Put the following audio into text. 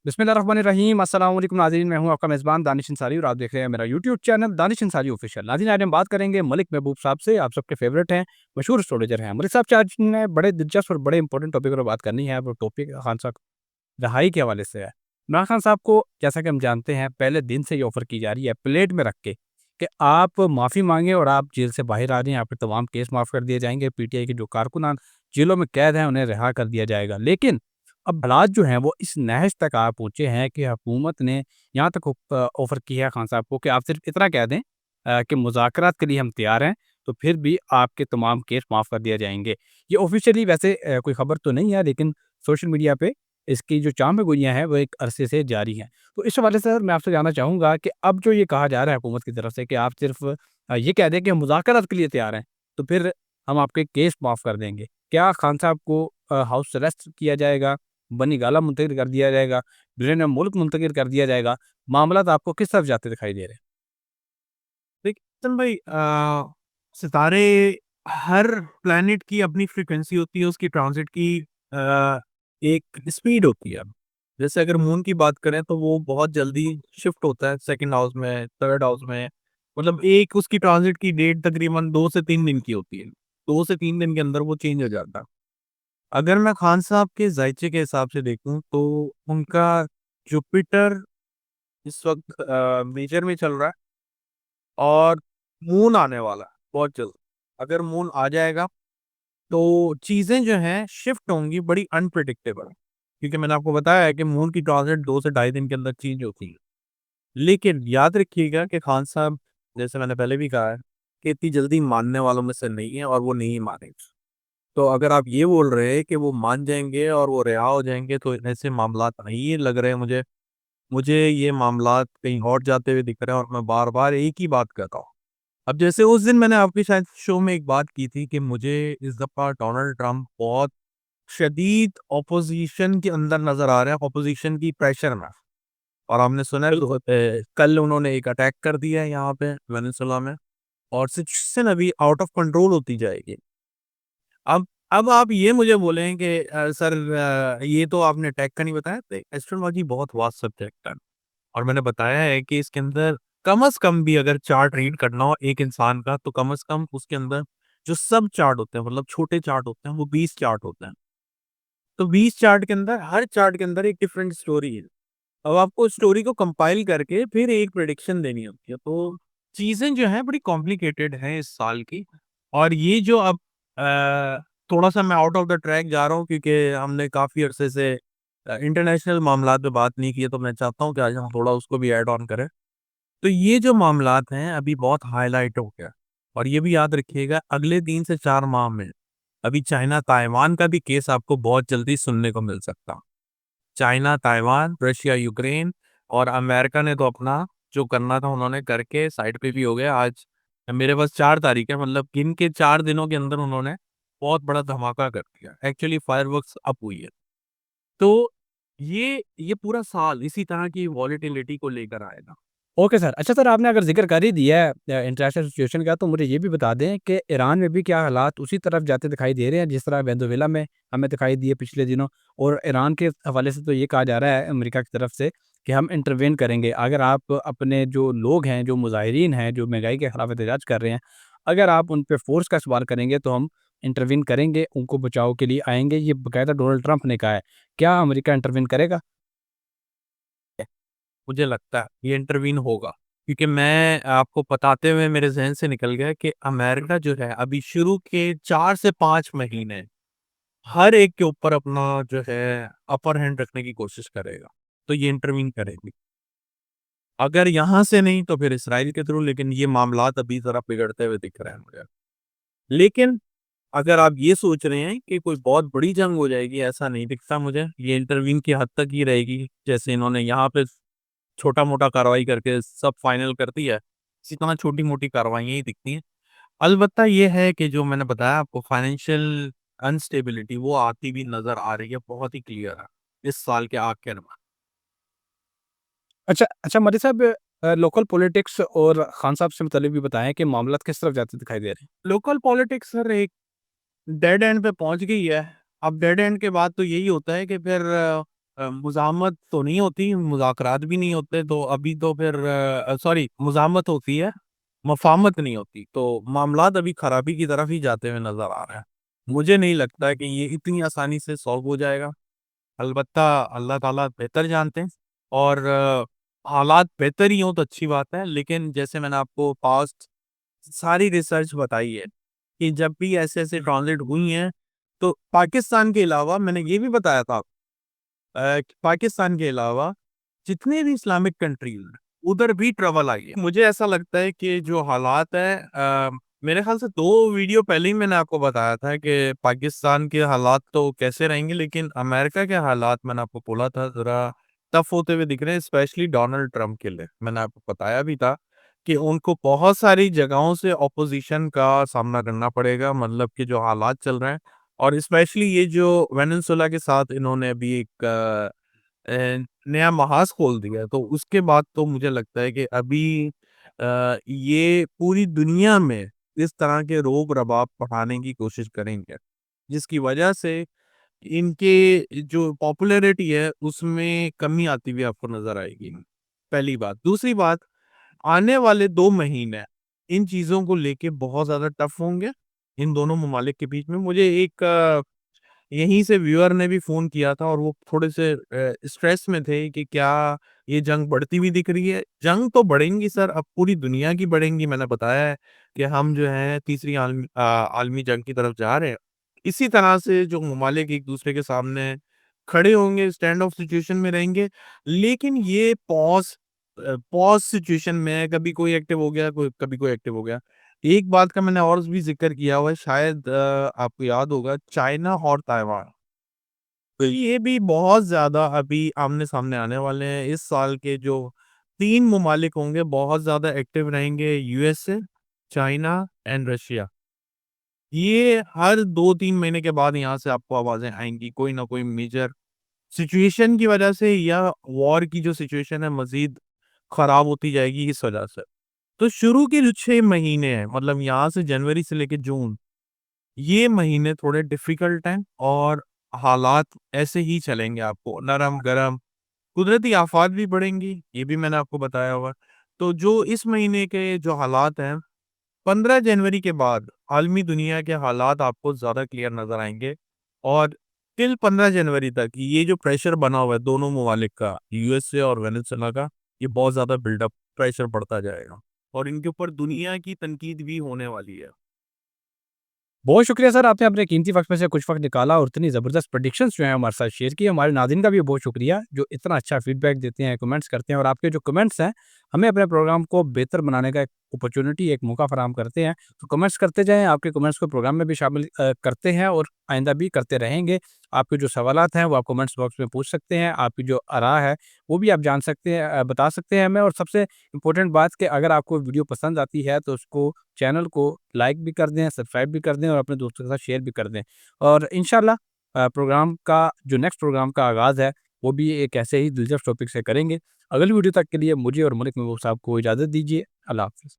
बिस्मिल्लाहिर्रहमानिर्रहीम अस्सलाम वालेकुम नाज़रीन, मैं हूँ आपका मेज़बान दानिश अंसारी और आप देख रहे हैं मेरा YouTube channel Danish Ansari official. नाज़रीन, आज हम बात करेंगे मलिक महबूब साहब से, आप सबके फ़ेवरेट हैं, मशहूर एस्ट्रोलॉजर हैं। मलिक साहब से आज ने बड़े दिलचस्प और बड़े इंपॉर्टेंट टॉपिक पर बात करनी है। वो टॉपिक खान साहब रहाई के हवाले से है। इमरान खान साहब को जैसा कि हम जानते हैं पहले दिन से ये ऑफ़र की जा रही है प्लेट में रख के कि आप माफ़ी माँगे और आप जेल से बाहर आ जाएँ, आपके तमाम केस माफ़ कर दिए जाएँगे, पीटीआई के जो कारकुनान जेलों में कैद हैं उन्हें रिहा कर दिया जाएगा। लेकिन अब हालात जो हैं वो इस नहज तक आ पहुँचे हैं कि हुकूमत ने यहाँ तक ऑफ़र किया है खान साहब को कि आप सिर्फ़ इतना कह दें कि मुज़ाकरात के लिए हम तैयार हैं, तो फिर भी आपके तमाम केस माफ़ कर दिए जाएँगे। ये ऑफ़िशियली वैसे कोई ख़बर तो नहीं है, लेकिन सोशल मीडिया पे इसकी जो चाम-ओ-गुइयाँ हैं वो एक अरसे से जारी हैं। तो इस हवाले से सर मैं आपसे जानना चाहूँगा कि अब जो ये कहा जा रहा है हुकूमत की तरफ से कि आप सिर्फ़ ये कह दें कि हम मुज़ाकरात के लिए तैयार हैं, तो फिर हम आपके केस माफ़ कर देंगे। क्या खान साहब को हाउस अरेस्ट किया जाएगा, बनी गाला मुंतकिल कर दिया जाएगा, बैरून मुल्क मुंतकिल कर दिया जाएगा? मामलात आपको किस तरफ जाते दिखाई दे रहे हैं? देखिए चंदन भाई, सितारे हर प्लैनेट की अपनी फ्रीक्वेंसी होती है, उसकी ट्रांजिट की एक स्पीड होती है। जैसे अगर मून की बात करें तो वो बहुत जल्दी शिफ्ट होता है सेकंड हाउस में, थर्ड हाउस में। मतलब एक उसकी ट्रांजिट की डेट तकरीबन 2 से 3 दिन की होती है। 2 से 3 दिन के अंदर वो चेंज हो जाता है। अगर मैं खान साहब के जायचे के हिसाब से देखूं तो उनका जुपिटर इस वक्त मेजर में चल रहा है और मून आने वाला है बहुत जल्द। अगर मून आ जाएगा तो चीजें जो हैं शिफ्ट होंगी, बड़ी अनप्रिडिक्टेबल। क्योंकि मैंने आपको बताया है कि मून की ट्रांजिट 2 से ढाई दिन के अंदर चेंज होती है। लेकिन याद रखिएगा कि खान साहब, जैसे मैंने पहले भी कहा है, कि इतनी जल्दी मानने वालों में से नहीं है और वो नहीं मानेंगे। तो अगर आप ये बोल रहे हैं कि वो मान जाएंगे और वो रिहा हो जाएंगे, तो ऐसे मामलात नहीं लग रहे हैं मुझे। मुझे ये मामलात कहीं और जाते हुए दिख रहे हैं और मैं बार बार एक ही बात कहता हूँ। अब जैसे उस दिन मैंने आपके शायद शो में एक बात की थी कि मुझे इस दफा डोनाल्ड ट्रंप बहुत शदीद ऑपोजिशन के अंदर नजर आ रहे हैं, ऑपोजिशन की प्रेशर में। और हमने सुना है कल उन्होंने एक अटैक कर दिया है यहाँ पे वेनेजुएला में, और सिचुएशन अभी आउट ऑफ कंट्रोल होती जाएगी। अब आप ये मुझे बोलें कि सर, ये तो आपने अटैक का नहीं बताया। तो एस्ट्रोलॉजी बहुत वास्ट सब्जेक्ट है और मैंने बताया है कि इसके अंदर कम से कम भी अगर चार्ट रीड करना हो एक इंसान का, तो कम से कम उसके अंदर जो सब चार्ट होते हैं, मतलब छोटे चार्ट होते हैं, वो 20 चार्ट होते हैं। तो 20 चार्ट के अंदर हर चार्ट के अंदर एक डिफरेंट स्टोरी है। अब आपको स्टोरी को कंपाइल करके फिर एक प्रेडिक्शन देनी होती है। तो चीजें जो हैं बड़ी कॉम्प्लिकेटेड हैं इस साल की। और ये जो अब थोड़ा सा मैं आउट ऑफ द ट्रैक जा रहा हूँ, क्योंकि हमने काफी अरसे से इंटरनेशनल मामलात पे बात नहीं की है, तो मैं चाहता हूँ कि आज हम थोड़ा उसको भी ऐड ऑन करें। तो ये जो मामलात हैं अभी बहुत हाईलाइट हो गया। और ये भी याद रखिएगा, अगले 3 से 4 माह में अभी चाइना ताइवान का भी केस आपको बहुत जल्दी सुनने को मिल सकता। चाइना ताइवान, रशिया यूक्रेन, और अमेरिका ने तो अपना जो करना था उन्होंने करके साइड पे भी हो गया। आज मेरे पास 4 तारीख है, मतलब गिन के 4 दिनों के अंदर उन्होंने बहुत बड़ा धमाका कर दिया। एक्चुअली फायरवर्क्स अप हुई है। तो ये पूरा साल इसी तरह की वॉलेटिलिटी को लेकर आएगा। Okay sir. अच्छा सर, आपने अगर ज़िक्र कर ही दिया है इंटरनेशनल सिचुएशन का, तो मुझे ये भी बता दें कि ईरान में भी क्या हालात उसी तरफ जाते दिखाई दे रहे हैं जिस तरह वेनेज़ुएला में हमें दिखाई दिए पिछले दिनों? और ईरान के हवाले से तो ये कहा जा रहा है अमेरिका की तरफ से कि हम इंटरवेन करेंगे। अगर आप अपने जो लोग हैं, जो मुज़ाहिरीन हैं, जो महंगाई के खिलाफ एहतजाज कर रहे हैं, अगर आप उन पे फ़ोर्स का इस्तेमाल करेंगे तो हम इंटरवेन करेंगे, उनको बचाव के लिए आएँगे। ये बाकायदा डोनाल्ड ट्रंप ने कहा है। क्या अमेरिका इंटरवेन करेगा? मुझे लगता है ये इंटरवीन होगा, क्योंकि मैं आपको बताते हुए मेरे जहन से निकल गया कि अमेरिका जो है अभी शुरू के 4 से 5 महीने हर एक के ऊपर अपना जो है अपर हैंड रखने की कोशिश करेगा। तो ये इंटरवीन करेगी। अगर यहाँ से नहीं तो फिर इसराइल के थ्रू, लेकिन ये मामलात अभी जरा बिगड़ते हुए दिख रहे हैं मुझे। लेकिन अगर आप ये सोच रहे हैं कि कोई बहुत बड़ी जंग हो जाएगी, ऐसा नहीं दिखता मुझे। ये इंटरवीन की हद तक ही रहेगी, जैसे इन्होंने यहाँ पे छोटा मोटा कार्रवाई करके सब फाइनल कर दिया है, इसी तरह छोटी मोटी कार्रवाइयाँ ही दिखती हैं। अलबत्ता ये है कि जो मैंने बताया आपको, फाइनेंशियल अनस्टेबिलिटी वो आती भी नजर आ रही है, बहुत ही क्लियर है इस साल के आखिर में। अच्छा, अच्छा मौलवी साहब, लोकल पॉलिटिक्स और खान साहब से मुतल्लिक भी बताएँ कि मामलात किस तरफ जाते दिखाई दे रहे हैं? लोकल पॉलिटिक्स सर एक डेड एंड पे पहुंच गई है। अब डेड एंड के बाद तो यही होता है कि फिर मुज़ाहमत तो नहीं होती, मुज़ाकरात भी नहीं होते, तो अभी तो फिर सॉरी मुज़ाहमत होती है, मफ़ाहमत नहीं होती, तो मामलात अभी खराबी की तरफ ही जाते हुए नज़र आ रहे हैं। मुझे नहीं लगता है कि ये इतनी आसानी से सॉल्व हो जाएगा। अलबत्ता अल्लाह ताला बेहतर जानते हैं, और हालात बेहतर ही हों तो अच्छी बात है, लेकिन जैसे मैंने आपको पास्ट सारी रिसर्च बताई है कि जब भी ऐसे-ऐसे ट्रांज़िट हुई हैं, तो पाकिस्तान के अलावा मैंने ये भी बताया था पाकिस्तान के अलावा जितने भी इस्लामिक कंट्रीज़ हैं, उधर भी ट्रबल आई है। मुझे ऐसा लगता है कि जो हालात हैं मेरे ख़्याल से 2 वीडियो पहले ही मैंने आपको बताया था कि पाकिस्तान के हालात तो कैसे रहेंगे, लेकिन अमेरिका के हालात मैंने आपको बोला था ज़रा टफ़ होते हुए दिख रहे हैं, स्पेशली डोनाल्ड ट्रम्प के लिए। मैंने आपको बताया भी था कि उनको बहुत सारी जगहों से ऑपोज़िशन का सामना करना पड़ेगा, मतलब कि जो हालात चल रहे हैं, और स्पेशली ये जो वेनेज़ुएला के साथ इन्होंने अभी एक नया महाज़ खोल दिया है, तो उसके बाद तो मुझे लगता है कि अभी ये पूरी दुनिया में इस तरह के रोब-रबाब बढ़ाने की कोशिश करेंगे, जिसकी वजह से इनके जो पॉपुलैरिटी है, उसमें कमी आती हुई आपको नज़र आएगी, पहली बात। दूसरी बात, आने वाले 2 महीने इन चीज़ों को लेके बहुत ज़्यादा टफ़ होंगे, इन दोनों ममालिक के बीच में। मुझे एक यहीं से व्यूअर ने भी फ़ोन किया था, और वो थोड़े से स्ट्रेस में थे कि क्या ये जंग बढ़ती हुई दिख रही है? जंग तो बढ़ेंगी सर, अब पूरी दुनिया की बढ़ेंगी। मैंने बताया है कि हम जो है तीसरी आलमी जंग की तरफ जा रहे हैं। इसी तरह से जो ममालिक एक-दूसरे के सामने खड़े होंगे, स्टैंड ऑफ सिचुएशन में रहेंगे, लेकिन ये पॉज़ सिचुएशन में कभी कोई एक्टिव हो गया, कभी कोई एक्टिव हो गया। एक बात का मैंने और भी ज़िक्र किया हुआ है, शायद आपको याद होगा, चाइना और ताइवान। तो ये भी बहुत ज़्यादा अभी आमने-सामने आने वाले हैं। इस साल के जो 3 ममालिक होंगे बहुत ज़्यादा एक्टिव रहेंगे, यूएसए, चाइना एंड रशिया। ये हर 2-3 महीने के बाद यहाँ से आपको आवाज़ें आएँगी, कोई ना कोई मेजर सिचुएशन की वजह से, या वॉर की जो सिचुएशन है मज़ीद ख़राब होती जाएगी इस वजह से। तो शुरू के जो 6 महीने हैं, मतलब यहाँ से जनवरी से लेके जून, ये महीने थोड़े डिफ़िकल्ट हैं, और हालात ऐसे ही चलेंगे आपको नरम-गरम, कुदरती आफ़ात भी बढ़ेंगी, ये भी मैंने आपको बताया हुआ है। तो जो इस महीने के जो हालात हैं, 15 जनवरी के बाद आलमी दुनिया के हालात आपको ज़्यादा क्लियर नज़र आएँगे, और टिल 15 जनवरी तक ये जो प्रेशर बना हुआ है दोनों ममालिक का, यूएसए और वेनेज़ुएला का, ये बहुत ज़्यादा बिल्डअप प्रेशर बढ़ता जाएगा, और इनके ऊपर दुनिया की तनकीद भी होने वाली है। बहुत शुक्रिया सर, आपने अपने कीमती वक़्त में से कुछ वक़्त निकाला और इतनी ज़बरदस्त प्रेडिक्शंस जो हैं हमारे साथ शेयर की। हमारे नाज़रीन का भी बहुत शुक्रिया, जो इतना अच्छा फीडबैक देते हैं, कमेंट्स करते हैं, और आपके जो कमेंट्स हैं, हमें अपने प्रोग्राम को बेहतर बनाने का एक अपॉर्च्युनिटी, एक मौका फराहम करते हैं। तो कमेंट्स करते जाएँ, आपके कमेंट्स को प्रोग्राम में भी शामिल करते हैं, और आइंदा भी करते रहेंगे। आपके जो सवालात हैं, वो आप कमेंट्स बॉक्स में पूछ सकते हैं। आपकी जो आरा है, वो भी आप जान सकते हैं, बता सकते हैं हमें। और सबसे इम्पोर्टेंट बात कि अगर आपको वीडियो पसंद आती है, तो उसको, चैनल को लाइक भी कर दें, सब्सक्राइब भी कर दें, और अपने दोस्तों के साथ शेयर भी कर दें। और इंशाल्लाह प्रोग्राम का जो नेक्स्ट प्रोग्राम का आगाज़ है, वो भी एक ऐसे ही दिलचस्प टॉपिक से करेंगे। अगली वीडियो तक के लिए मुझे और मलिक महबूब साहब को इजाज़त दीजिए। अल्लाह हाफ़िज़।